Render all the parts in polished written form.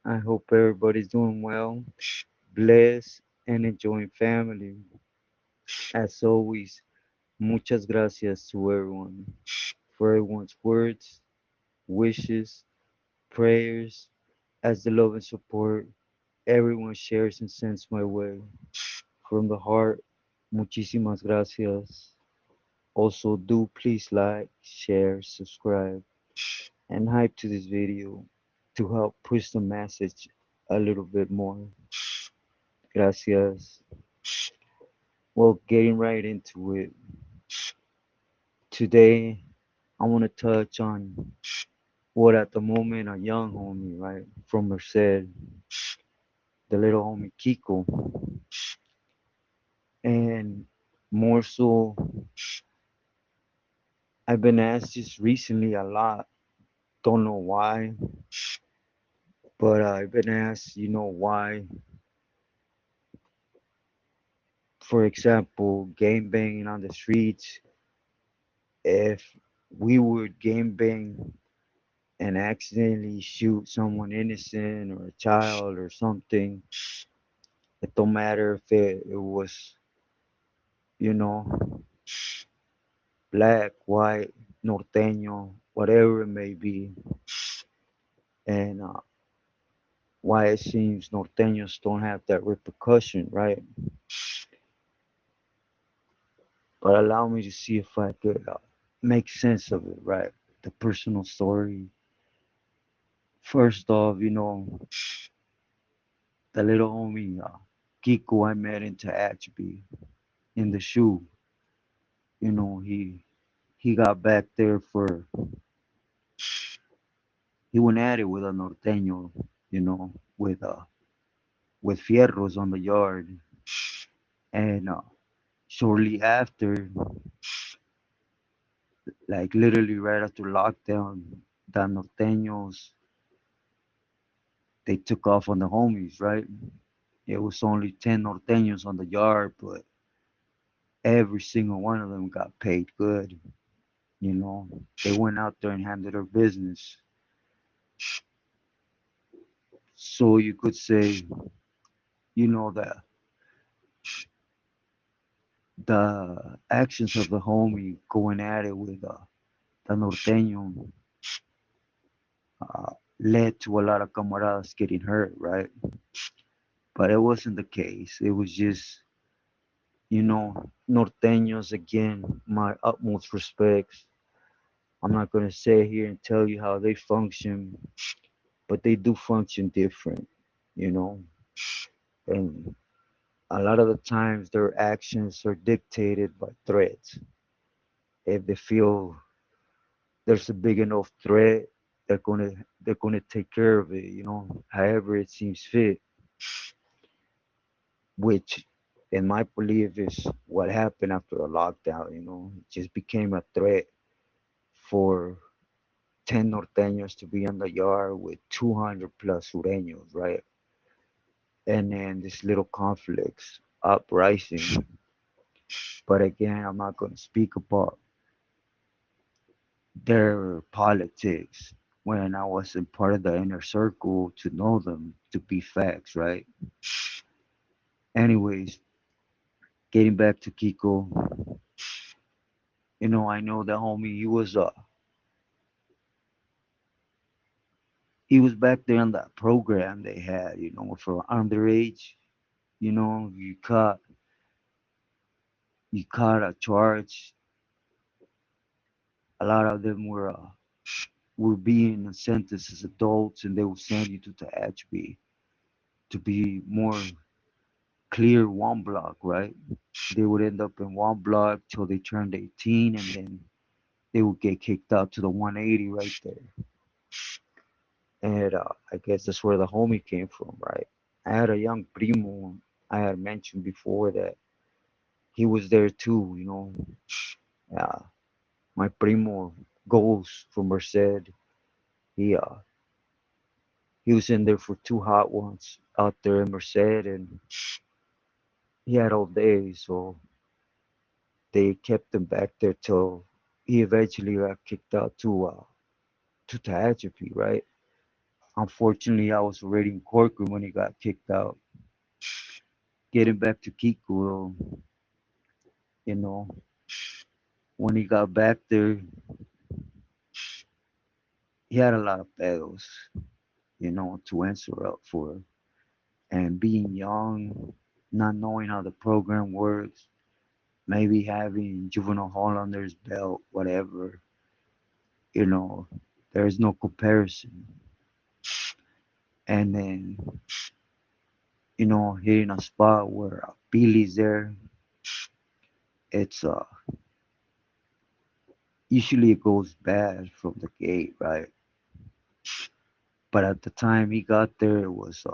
I hope everybody's doing well, blessed, and enjoying family. As always, muchas gracias to everyone for everyone's words, wishes, prayers, as the love and support everyone shares and sends my way. From the heart, muchísimas gracias. Also, do please like, share, subscribe, and hype to this video to help push the message a little bit more. Gracias. Well, getting right into it. Today, I want to touch on what at the moment a young homie, right, from Merced, the little homie Kiko, and more so, I've been asked this recently a lot. Don't know why, but I've been asked, why, for example, game banging on the streets, if we would game bang and accidentally shoot someone innocent or a child or something, it don't matter if it was, you know, black, white, norteño, whatever it may be, and why it seems norteños don't have that repercussion, right? But allow me to see if I could make sense of it, right? The personal story. First off, the little homie Kiko I met in Tehachapi in the shoe. He got back there he went at it with a norteño, you know, with fierros on the yard, and shortly after, like literally right after lockdown, the norteños they took off on the homies, right? It was only 10 norteños on the yard, but every single one of them got paid good. They went out there and handled their business. So you could say, that the actions of the homie going at it with the norteño led to a lot of camaradas getting hurt, right? But it wasn't the case. It was just, norteños again, my utmost respects. I'm not going to sit here and tell you how they function, but they do function different, you know, and a lot of the times their actions are dictated by threats. If they feel there's a big enough threat, they're gonna take care of it, however it seems fit, which in my belief is what happened after the lockdown, it just became a threat for 10 norteños to be on the yard with 200 plus sureños, right? And then this little conflicts uprising. But again, I'm not going to speak about their politics when I wasn't part of the inner circle to know them to be facts, right? Anyways, getting back to Kiko, I know that homie. He was back there on that program they had, for underage. You caught a charge. A lot of them were being sentenced as adults, and they will send you to the HB to be more clear one block, right? They would end up in one block till they turned 18, and then they would get kicked out to the 180 right there. And I guess that's where the homie came from, right? I had a young primo. I had mentioned before that he was there too, Uh, my primo goes from Merced. He uh he was in there for two hot ones out there in Merced, and he had all day, so they kept him back there till he eventually got kicked out to Tehachapi, right? Unfortunately, I was already in courtroom when he got kicked out. Getting back to Kiko, you know, when he got back there, he had a lot of battles, to answer up for. And being young, not knowing how the program works, maybe having juvenile hall under his belt, whatever, you know, there's no comparison. And then, hitting a spot where Billy's there, it's usually it goes bad from the gate, right? But at the time he got there, it was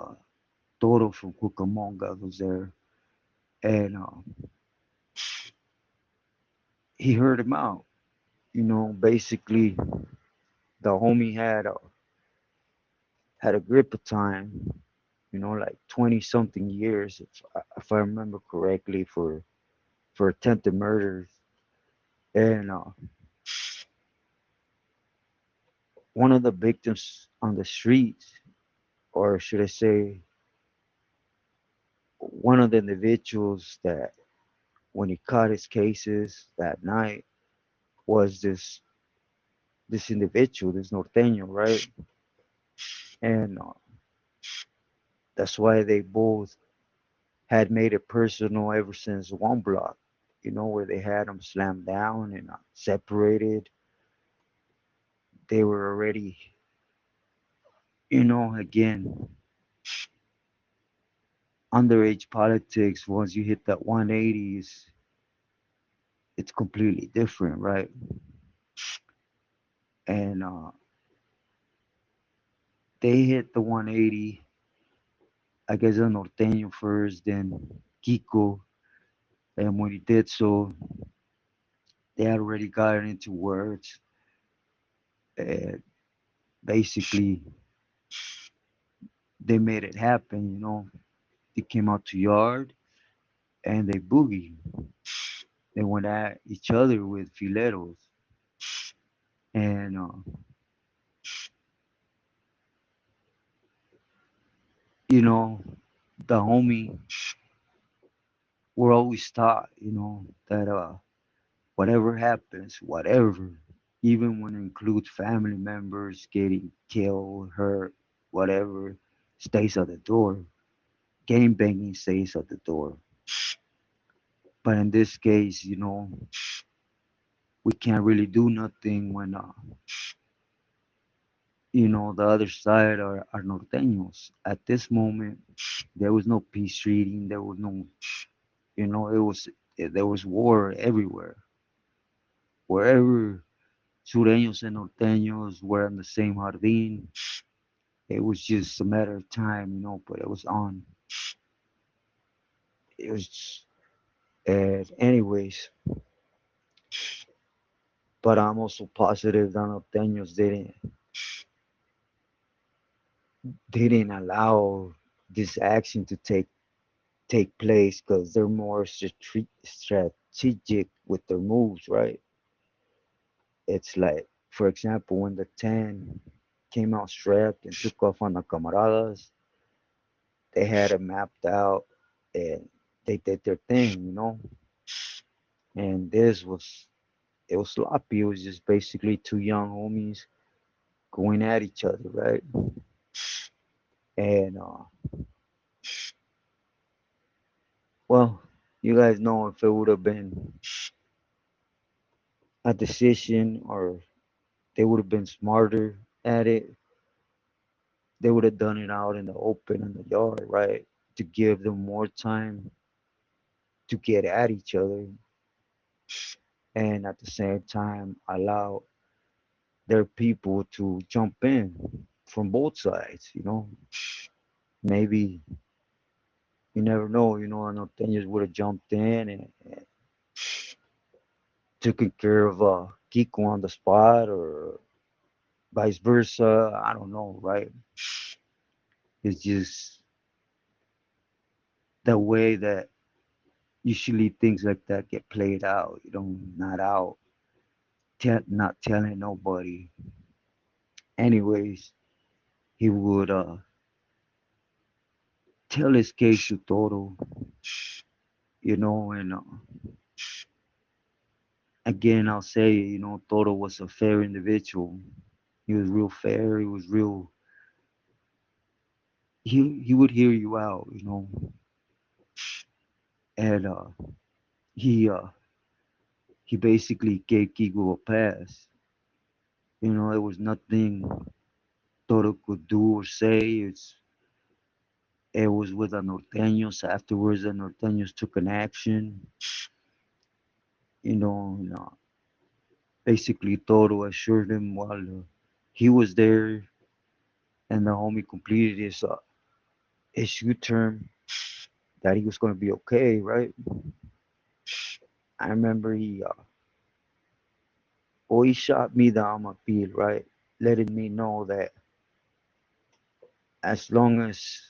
Toro from Cucamonga was there, and he heard him out. Basically the homie had a grip of time, like 20 something years, if I remember correctly, for attempted murders. And one of the victims on the streets, or should I say, one of the individuals that when he caught his cases that night was this individual, this norteño, right? And that's why they both had made it personal ever since one block, where they had them slammed down and separated. They were already, again, underage politics. Once you hit that 180s, it's completely different, right? And they hit the 180. I guess El Norteño first, then Kiko. And when he did so, they had already gotten into words. And basically, they made it happen. They came out to yard and they boogied. They went at each other with fileros. And, you know, the homie were always taught, that whatever happens, whatever, even when it includes family members getting killed, hurt, whatever, stays at the door. Game banging stays at the door. But in this case, we can't really do nothing when, the other side are norteños. At this moment, there was no peace treating. There was no, there was war everywhere. Wherever sureños and norteños were in the same jardín, it was just a matter of time, but it was on. It was, anyways, but I'm also positive that norteños didn't allow this action to take place because they're more strategic with their moves, right? It's like, for example, when the 10 came out strapped and took off on the camaradas, they had it mapped out and they did their thing, And it was sloppy. It was just basically two young homies going at each other, right? And well, you guys know if it would have been a decision or they would have been smarter at it, they would have done it out in the open in the yard, right? To give them more time to get at each other and at the same time allow their people to jump in from both sides, Maybe you never know, Norteños would have jumped in and taken care of Kiko on the spot or vice versa. I don't know, right? It's just the way that usually things like that get played out, not out, not telling nobody. Anyways, he would tell his case to Toro, and again, I'll say, Toro was a fair individual. He was real fair. He was real. He would hear you out, and he he basically gave Kiko a pass. There was nothing Toro could do or say. It was with the Norteños. Afterwards, the Norteños took an action. And, basically Toro assured him while he was there and the homie completed his U-turn that he was going to be okay, right? I remember he shot me down my field, right? Letting me know that as long as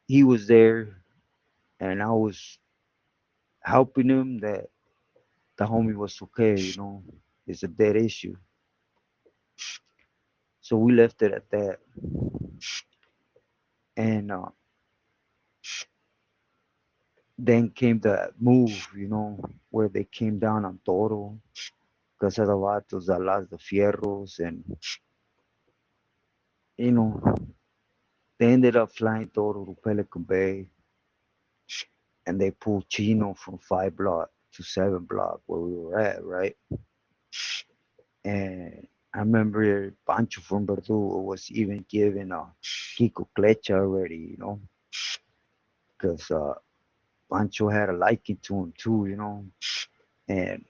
he was there and I was helping him, that the homie was okay, It's a dead issue. So we left it at that. And then came the move, where they came down on Toro, Casa de Vatos, Alas de Fierros, and, you know, they ended up flying Toro to Pelican Bay, and they pulled Chino from 5 block to 7 block where we were at, right? And I remember Pancho from Verdugo was even giving Kiko Clecha already, because Pancho had a liking to him too, and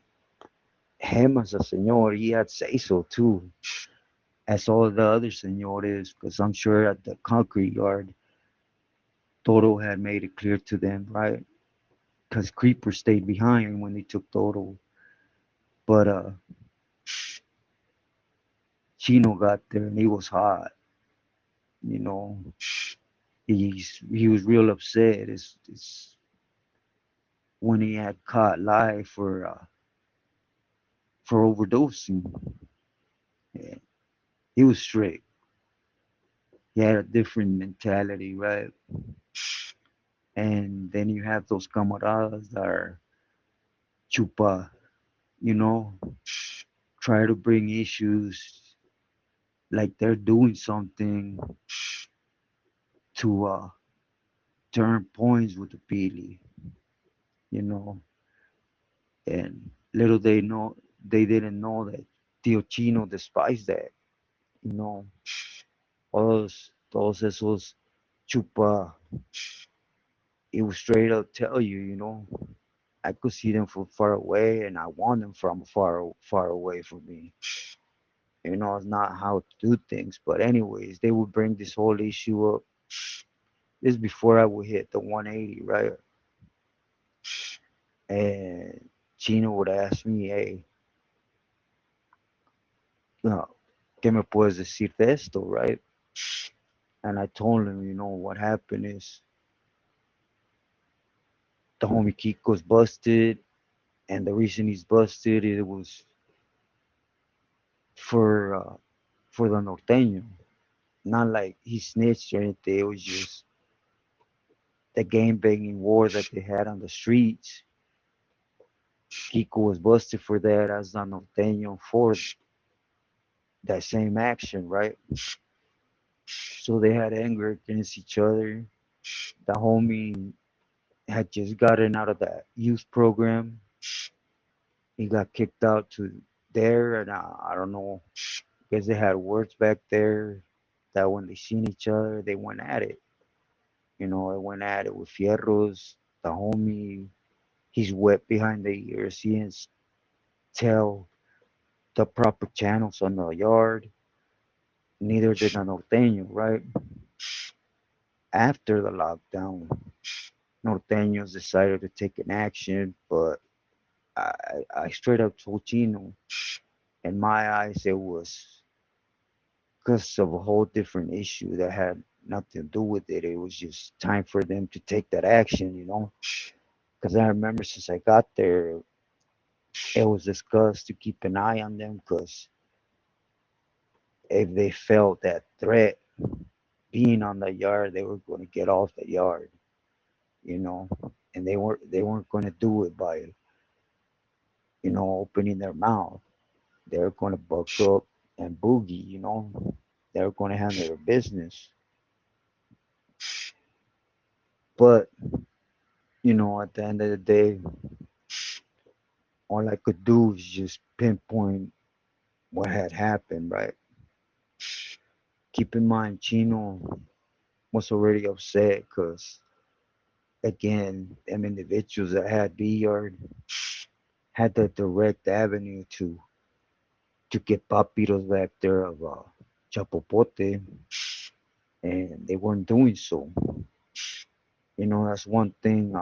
him as a senor, he had say so too, as all the other senores, because I'm sure at the concrete yard, Toro had made it clear to them, right? Because Creeper stayed behind when they took Toro, but Chino got there and he was hot, you know. He was real upset. It's when he had caught live for overdosing. Yeah, he was strict. He had a different mentality, right? And then you have those camaradas that are chupa, you know, try to bring issues like they're doing something to turn points with the Pili, you know. And little they didn't know that Tio Chino despised that, you know. Todos esos chupa, it was straight up tell you, I could see them from far away and I want them from far away from me. It's not how to do things. But anyways, they would bring this whole issue up. This is before I would hit the 180, right? And Chino would ask me, hey, ¿qué me puedes decir de esto, right? And I told him, what happened is the homie Kiko's busted, and the reason he's busted it was for uh, for the norteño. Not like he snitched or anything. It was just the game banging war that they had on the streets. Kiko was busted for that as the norteño for that same action, right? So they had anger against each other. The homie had just gotten out of that youth program. He got kicked out to there, and I don't know. I guess they had words back there that when they seen each other, they went at it. They went at it with Fierros. The homie, he's wet behind the ears. He didn't tell the proper channels on the yard. Neither did the norteño, right? After the lockdown, norteños decided to take an action, but I straight up told Chino, in my eyes, it was because of a whole different issue that had nothing to do with it. It was just time for them to take that action. Because I remember since I got there, it was discussed to keep an eye on them because if they felt that threat being on the yard, they were going to get off the yard, you know, and they weren't going to do it by opening their mouth. They were going to buck up and boogie, they were going to handle their business. But at the end of the day, all I could do was just pinpoint what had happened, right? Keep in mind, Chino was already upset because, again, them individuals that had B yard had the direct avenue to get papiros back there of Chapopote, and they weren't doing so. That's one thing.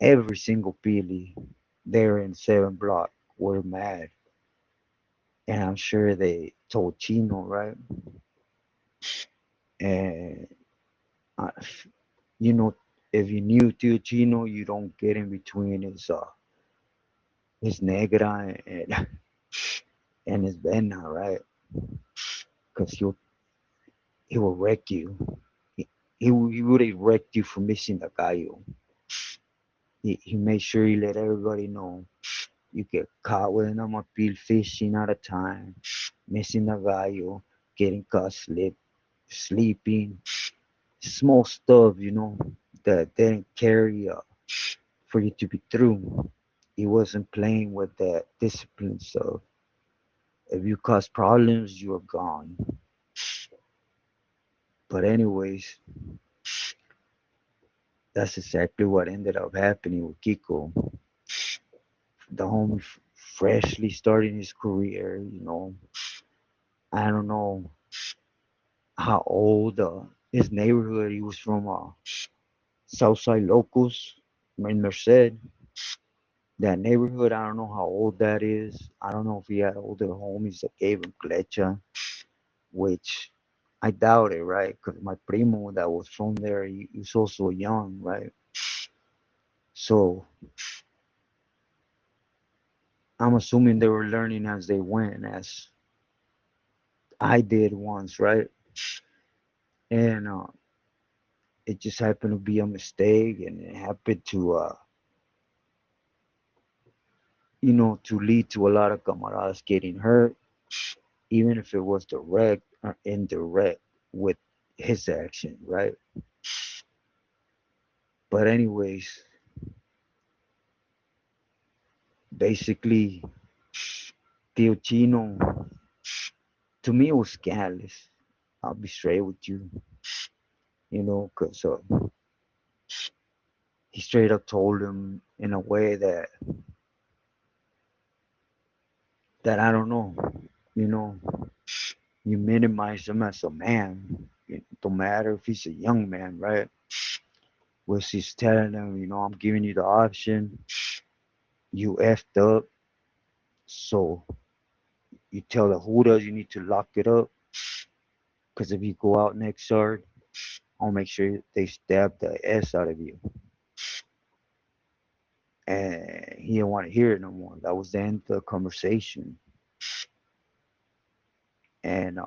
Every single Pili there in 7 Block were mad, and I'm sure they told Chino, right? And uh, you know, if you knew Tio Chino, you don't get in between his negra and and his Benna, right? Because he will wreck you. He would have wrecked you for missing the gallo. He made sure he let everybody know you get caught with an amapil fishing out of time, missing the gallo, getting caught sleeping, small stuff, that didn't carry for you to be through. He wasn't playing with that discipline, so if you cause problems, you're gone. But anyways, that's exactly what ended up happening with Kiko. The homie freshly starting his career, I don't know how old his neighborhood. He was from Southside Locals in Merced. That neighborhood, I don't know how old that is. I don't know if he had older homies that gave him clecha, which I doubt it, right? Because my primo that was from there, he was also young, right? So I'm assuming they were learning as they went, as I did once, right? And it just happened to be a mistake, and it happened to lead to a lot of camaradas getting hurt, even if it was direct or indirect with his action, right? But anyways, basically, Tio Chino, to me, it was scandalous. I'll be straight with you, because he straight up told him in a way that I don't know, you know, you minimize him as a man. It don't matter if he's a young man, right? Was he's telling him, I'm giving you the option, you effed up, so you tell the Hudas you need to lock it up, because if you go out next yard, I'll make sure they stab the S out of you. And he didn't want to hear it no more. That was the end of the conversation. And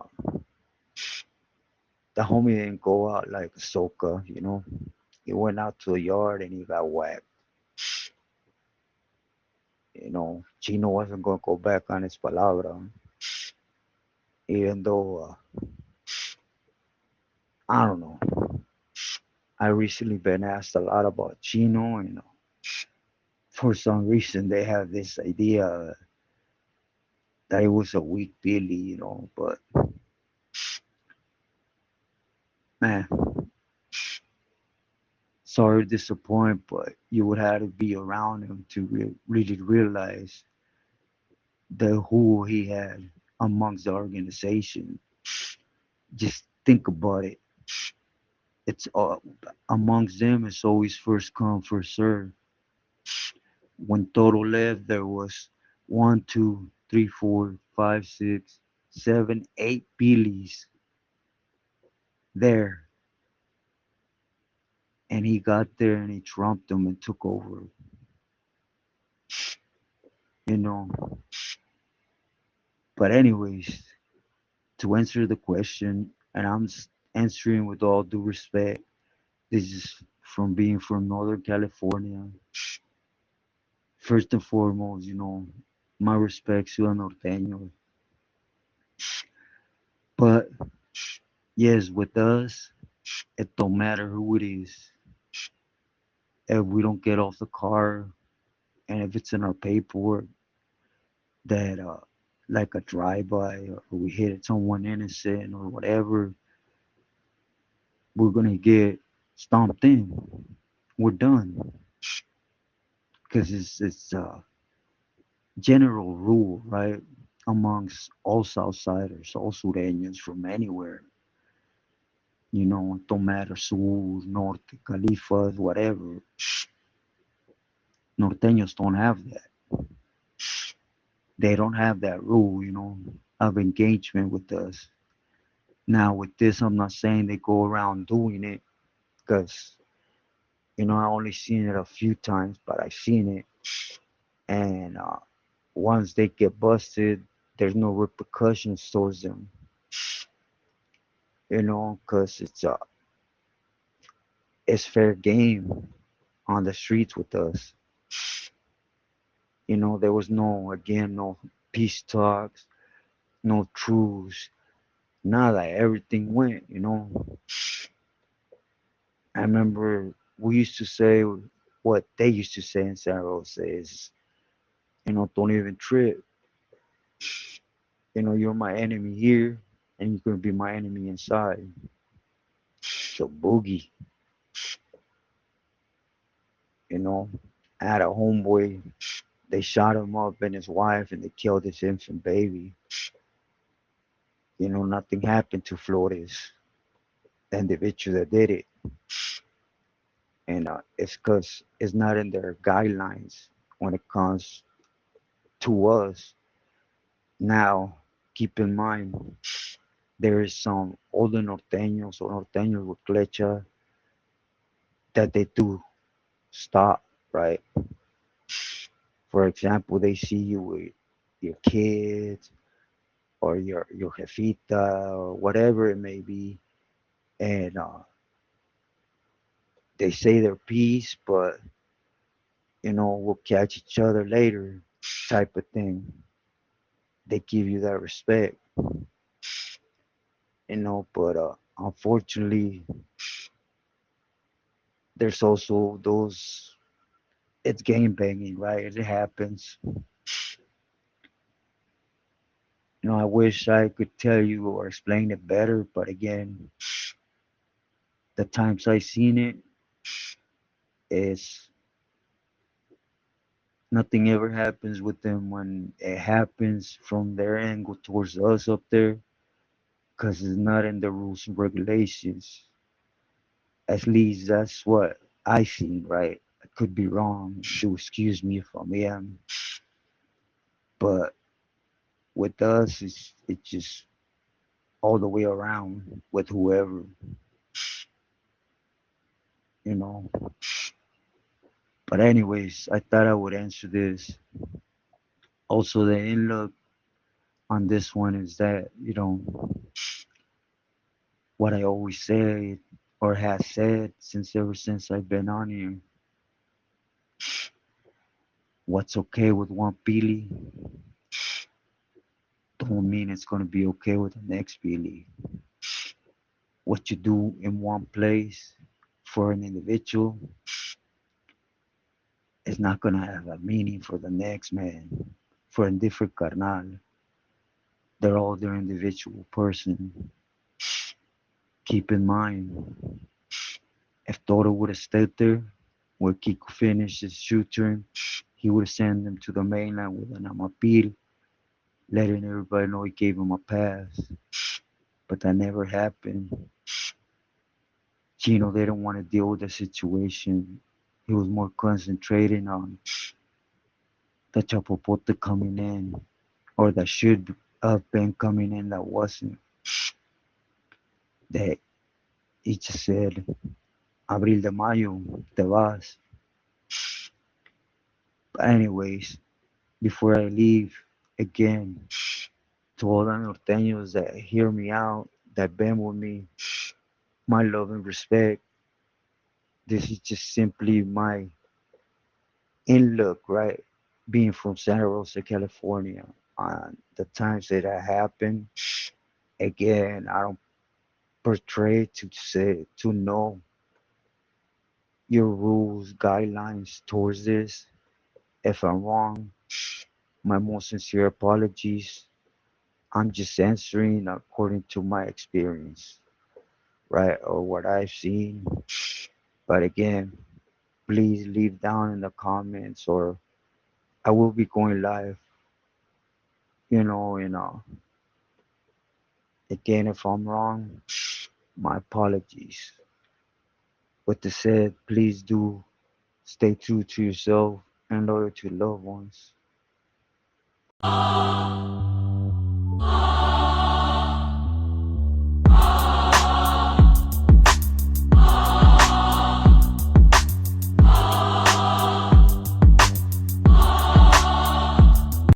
the homie didn't go out like a soca. He went out to the yard and he got whacked. Chino wasn't going to go back on his palabra, even though, I don't know. I recently been asked a lot about Chino, and for some reason they have this idea that he was a weak Billy, but man, sorry to disappoint, but you would have to be around him to really realize the who he had amongst the organization. Just think about it. It's amongst them. It's always first come, first serve. When Toro left, there was one, two, three, four, five, six, seven, eight Billys there, and he got there and he trumped them and took over. You know. But anyways, to answer the question, and answering with all due respect. This is from being from Northern California. First and foremost, my respects to the norteños. But yes, with us, it don't matter who it is. If we don't get off the car, and if it's in our paperwork that, like a drive-by, or we hit someone innocent or whatever, we're gonna get stomped in. We're done because it's a general rule, right? Amongst all Southsiders, all Sureños from anywhere, don't matter Sur, Norte, Califas, whatever. Norteños don't have that. They don't have that rule, of engagement with us. Now, with this, I'm not saying they go around doing it because, I only seen it a few times, but I've seen it. And once they get busted, there's no repercussions towards them, because it's fair game on the streets with us. There was no peace talks, no truce, nada. Everything went. I remember we used to say what they used to say in San Jose is, don't even trip. You're my enemy here, and you're gonna be my enemy inside. So boogie, you know, I had a homeboy. They shot him up and his wife, and they killed his infant baby. Nothing happened to Flores, the individual that did it, and it's because it's not in their guidelines when it comes to us. Now, keep in mind, there is some older norteños or norteños with flecha that they do stop, right? For example, they see you with your kids or your jefita or whatever it may be, and they say their piece, but we'll catch each other later, type of thing. They give you that respect, but unfortunately, there's also those. It's game banging, right? It happens. I wish I could tell you or explain it better, but again, the times I seen it is nothing ever happens with them when it happens from their angle towards us up there, because it's not in the rules and regulations. At least that's what I seen, right? I could be wrong. Do excuse me if I am, but with us, it's just all the way around with whoever, you know. But anyways, I thought I would answer this. Also, the in on this one is that, what I always say or have said since ever since I've been on here. What's okay with one Billy don't mean it's gonna be okay with the next Billy. What you do in one place for an individual is not gonna have a meaning for the next man. For a different carnal. They're all their individual person. Keep in mind, if Toro would have stayed there, where Kiko finished his shoot term, he would have sent them to the mainland with an amapil, letting everybody know he gave him a pass. But that never happened. Chino didn't want to deal with the situation. He was more concentrating on the Chapopote coming in, or that should have been coming in that wasn't. That he just said, Abril de Mayo, te vas. But anyways, before I leave, again, To all the norteños that hear me out, that bend with me, my love and respect. This is just simply my in look, right? Being from Santa Rosa, California, on the times that that happen. Again, I don't portray to say to know your rules, guidelines towards this. If I'm wrong, my most sincere apologies. I'm just answering according to my experience, right, or what I've seen. But again, please leave down in the comments, or I will be going live. Again, if I'm wrong, my apologies. With the said, please do stay true to yourself and loyal to loved ones.